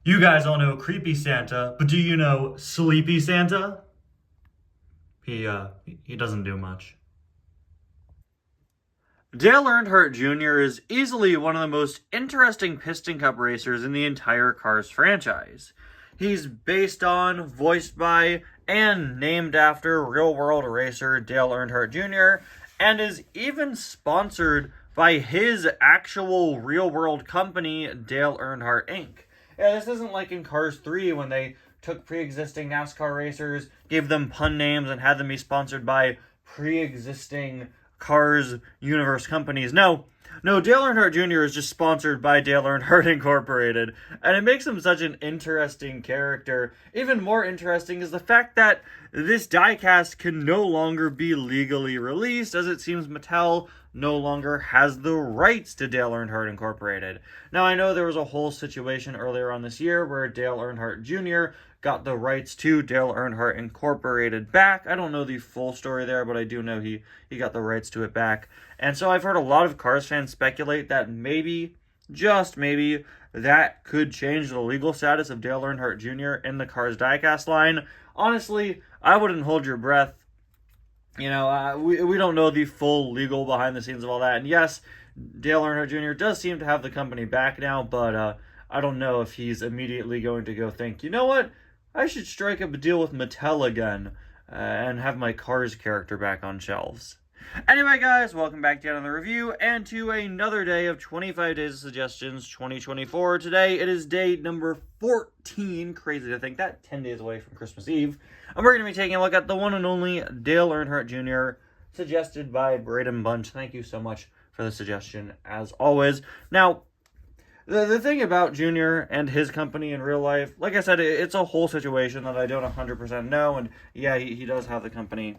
You guys all know Creepy Santa, but do you know Sleepy Santa? He doesn't do much. Dale Earnhardt Jr. is easily one of the most interesting Piston Cup racers in the entire Cars franchise. He's based on, voiced by, and named after real-world racer Dale Earnhardt Jr., and is even sponsored by his actual real-world company, Dale Earnhardt Inc. Yeah, this isn't like in Cars 3 when they took pre-existing NASCAR racers, gave them pun names, and had them be sponsored by pre-existing Cars universe companies. No, Dale Earnhardt Jr. is just sponsored by Dale Earnhardt Incorporated, and it makes him such an interesting character. Even more interesting is the fact that this diecast can no longer be legally released, as it seems Mattel no longer has the rights to Dale Earnhardt Incorporated. Now, I know there was a whole situation earlier on this year where Dale Earnhardt Jr. got the rights to Dale Earnhardt Incorporated back. I don't know the full story there, but I do know he got the rights to it back. And so I've heard a lot of Cars fans speculate that maybe, just maybe, that could change the legal status of Dale Earnhardt Jr. in the Cars diecast line. Honestly, I wouldn't hold your breath. We don't know the full legal behind the scenes of all that. And yes, Dale Earnhardt Jr. does seem to have the company back now, but I don't know if he's immediately going to go think, you know what, I should strike up a deal with Mattel again and have my Cars character back on shelves. Anyway, guys, welcome back to another review and to another day of 25 Days of Suggestions 2024. Today, it is day number 14. Crazy to think that, 10 days away from Christmas Eve. And we're going to be taking a look at the one and only Dale Earnhardt Jr., suggested by Braden Bunch. Thank you so much for the suggestion, as always. Now, the thing about Junior and his company in real life, like I said, it's a whole situation that I don't 100% know, and yeah, he does have the company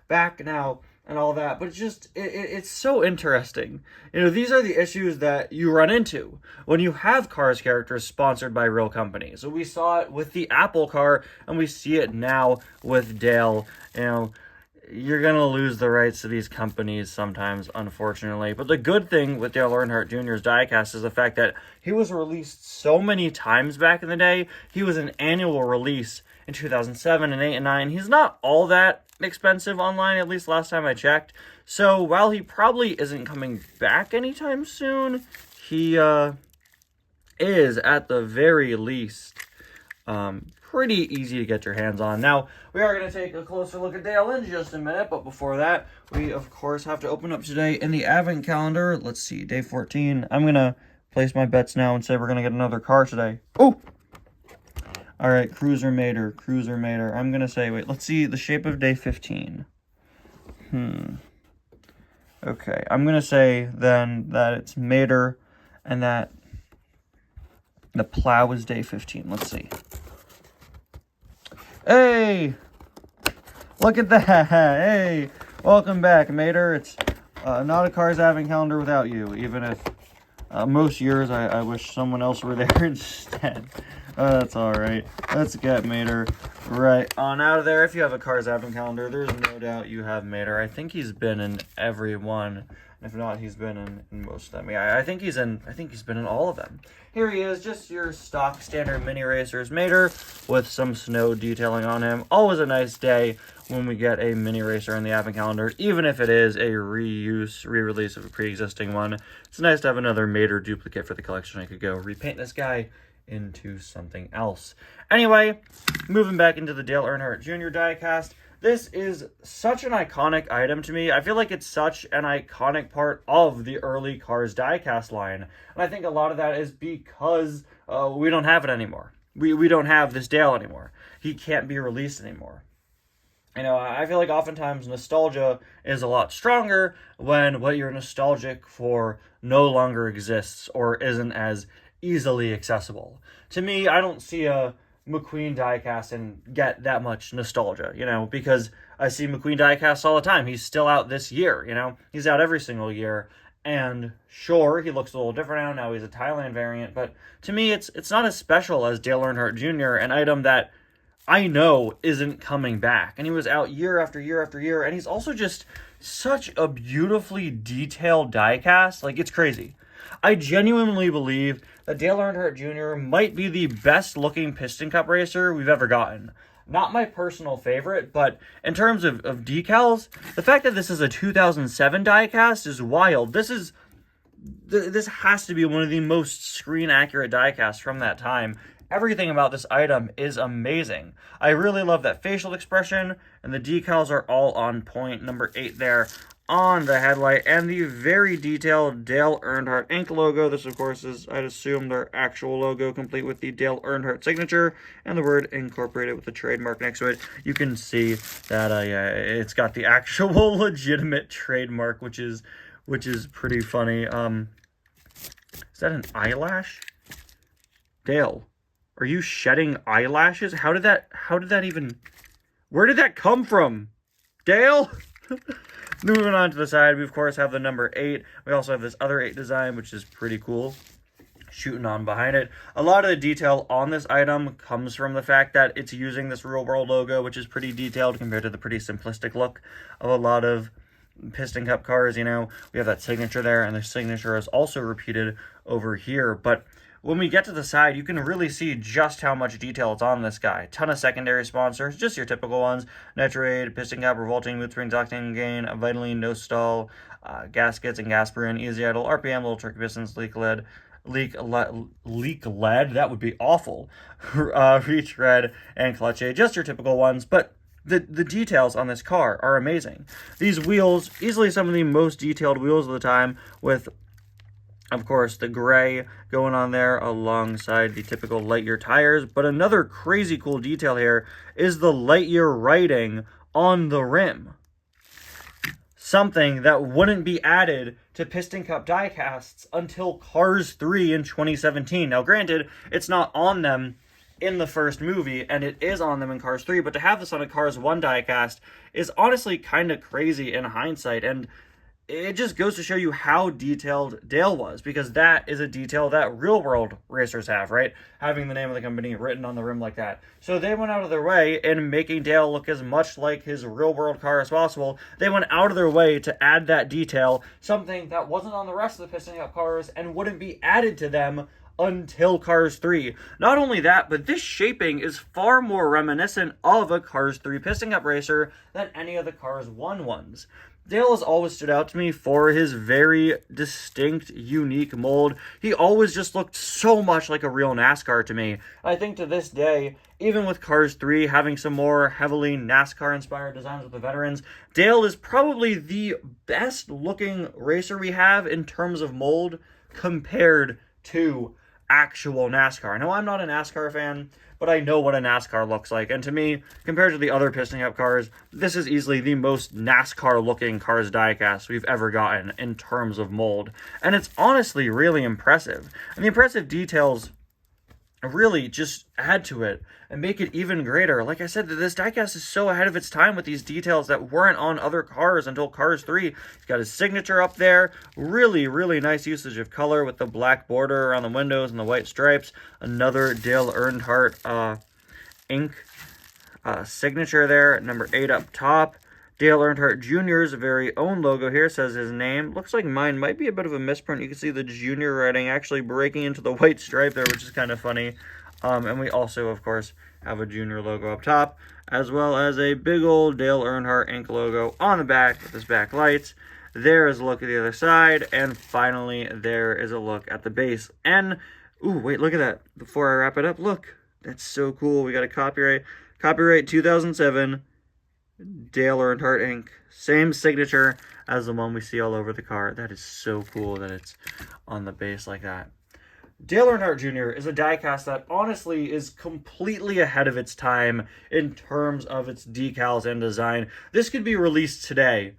back now and all that, but it's so interesting. These are the issues that you run into when you have Cars characters sponsored by real companies. So we saw it with the Apple car, and we see it now with Dale. You're going to lose the rights to these companies sometimes, unfortunately. But the good thing with Dale Earnhardt Jr.'s diecast is the fact that he was released so many times back in the day. He was an annual release in 2007 and 8 and 9. He's not all that expensive online, at least last time I checked. So while he probably isn't coming back anytime soon, he is at the very least pretty easy to get your hands on. Now, we are going to take a closer look at Dale in just a minute, but before that, we, of course, have to open up today in the Advent calendar. Let's see, day 14. I'm going to place my bets now and say we're going to get another car today. Oh! All right, Cruiser Mater. I'm going to say, wait, let's see the shape of day 15. Okay, I'm going to say then that it's Mater and that the plow is day 15. Let's see. Hey! Look at that! Hey! Welcome back, Mater. It's not a Cars Advent calendar without you, even if most years I wish someone else were there instead. That's alright. Let's get Mater right on out of there. If you have a Cars Advent calendar, there's no doubt you have Mater. I think he's been in every one. If not, he's been in most of them. Yeah, I think he's been in all of them. Here he is, just your stock standard mini racers Mater with some snow detailing on him. Always a nice day when we get a mini racer in the Advent calendar, even if it is a re-release of a pre-existing one. It's nice to have another Mater duplicate for the collection. I could go repaint this guy into something else. Anyway, moving back into the Dale Earnhardt Jr. diecast. This is such an iconic item to me. I feel like it's such an iconic part of the early Cars diecast line. And I think a lot of that is because we don't have it anymore. We don't have this Dale anymore. He can't be released anymore. I feel like oftentimes nostalgia is a lot stronger when what you're nostalgic for no longer exists or isn't as easily accessible. To me, I don't see a McQueen diecast and get that much nostalgia, because I see McQueen diecasts all the time. He's still out this year, he's out every single year. And sure, he looks a little different now. He's a Thailand variant, but to me, it's not as special as Dale Earnhardt Jr., an item that I know isn't coming back. And he was out year after year after year, and he's also just such a beautifully detailed diecast. Like, it's crazy. I genuinely believe that Dale Earnhardt Jr. might be the best looking Piston Cup racer we've ever gotten. Not my personal favorite, but in terms of decals, the fact that this is a 2007 diecast is wild. This has to be one of the most screen accurate diecasts from that time. Everything about this item is amazing. I really love that facial expression, and the decals are all on point. Number 8 there on the headlight, and the very detailed Dale Earnhardt Inc. logo. This, of course, is, I'd assume, their actual logo, complete with the Dale Earnhardt signature, and the word incorporated with the trademark next to it. You can see that it's got the actual legitimate trademark, which is pretty funny. Is that an eyelash? Dale, are you shedding eyelashes? How did that even... Where did that come from? Dale? Moving on to the side, we of course have the number 8. We also have this other 8 design, which is pretty cool. Shooting on behind it. A lot of the detail on this item comes from the fact that it's using this real world logo, which is pretty detailed compared to the pretty simplistic look of a lot of Piston Cup cars. You know, we have that signature there, and the signature is also repeated over here. But when we get to the side, you can really see just how much detail it's on this guy. Ton of secondary sponsors, just your typical ones. Nitrate, Piston Cap, Revolting, Mood Springs, Octane Gain, Vitaline, No Stall, Gaskets and Gasperin, Easy Idle, RPM, Little Turkey Pistons, Leak Lead, that would be awful. Reach Red, and Clutch A, just your typical ones, but the details on this car are amazing. These wheels, easily some of the most detailed wheels of the time, with of course, the gray going on there alongside the typical Lightyear tires. But another crazy cool detail here is the Lightyear writing on the rim. Something that wouldn't be added to Piston Cup diecasts until Cars 3 in 2017. Now, granted, it's not on them in the first movie, and it is on them in Cars 3, but to have this on a Cars 1 diecast is honestly kind of crazy in hindsight, and it just goes to show you how detailed Dale was, because that is a detail that real-world racers have, right? Having the name of the company written on the rim like that. So they went out of their way in making Dale look as much like his real-world car as possible. They went out of their way to add that detail, something that wasn't on the rest of the Piston Cup cars and wouldn't be added to them until Cars 3. Not only that, but this shaping is far more reminiscent of a Cars 3 Piston Cup racer than any of the Cars 1 ones. Dale has always stood out to me for his very distinct, unique mold. He always just looked so much like a real NASCAR to me. I think to this day, even with Cars 3 having some more heavily NASCAR-inspired designs with the veterans, Dale is probably the best-looking racer we have in terms of mold compared to actual NASCAR. Now, I'm not a NASCAR fan, but I know what a NASCAR looks like, and to me, compared to the other Piston Cup cars, this is easily the most NASCAR-looking Cars diecast we've ever gotten in terms of mold, and it's honestly really impressive. And the impressive details really just add to it and make it even greater. Like I said, this diecast is so ahead of its time with these details that weren't on other cars until Cars 3. He's got his signature up there. Really, really nice usage of color with the black border around the windows and the white stripes. Another Dale Earnhardt ink signature there. Number 8 up top. Dale Earnhardt Jr.'s very own logo here says his name. Looks like mine might be a bit of a misprint. You can see the junior writing actually breaking into the white stripe there, which is kind of funny. And we also, of course, have a junior logo up top, as well as a big old Dale Earnhardt Inc. logo on the back with his back lights. There is a look at the other side, and finally, there is a look at the base. And, ooh, wait, look at that. Before I wrap it up, look. That's so cool. We got a copyright 2007, Dale Earnhardt Inc. Same signature as the one we see all over the car. That is so cool that it's on the base like that. Dale Earnhardt Jr. is a diecast that honestly is completely ahead of its time in terms of its decals and design. This could be released today,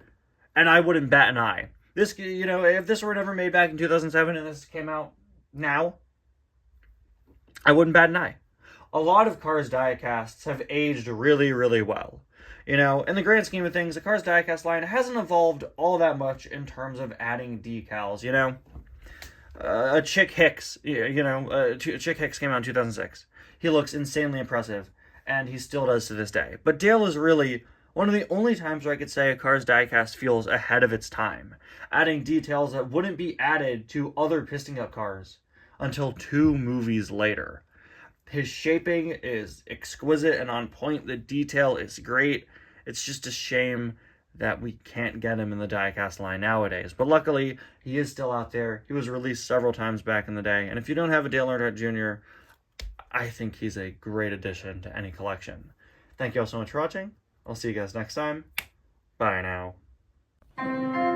and I wouldn't bat an eye. This, you know, if this were never made back in 2007 and this came out now, I wouldn't bat an eye. A lot of Cars diecasts have aged really, really well. You know, in the grand scheme of things, the Cars diecast line hasn't evolved all that much in terms of adding decals, you know? Chick Hicks, Chick Hicks came out in 2006. He looks insanely impressive, and he still does to this day. But Dale is really one of the only times where I could say a Cars diecast feels ahead of its time, adding details that wouldn't be added to other Piston Cup cars until 2 movies later. His shaping is exquisite and on point. The detail is great. It's just a shame that we can't get him in the diecast line nowadays. But luckily, he is still out there. He was released several times back in the day. And if you don't have a Dale Earnhardt Jr., I think he's a great addition to any collection. Thank you all so much for watching. I'll see you guys next time. Bye now.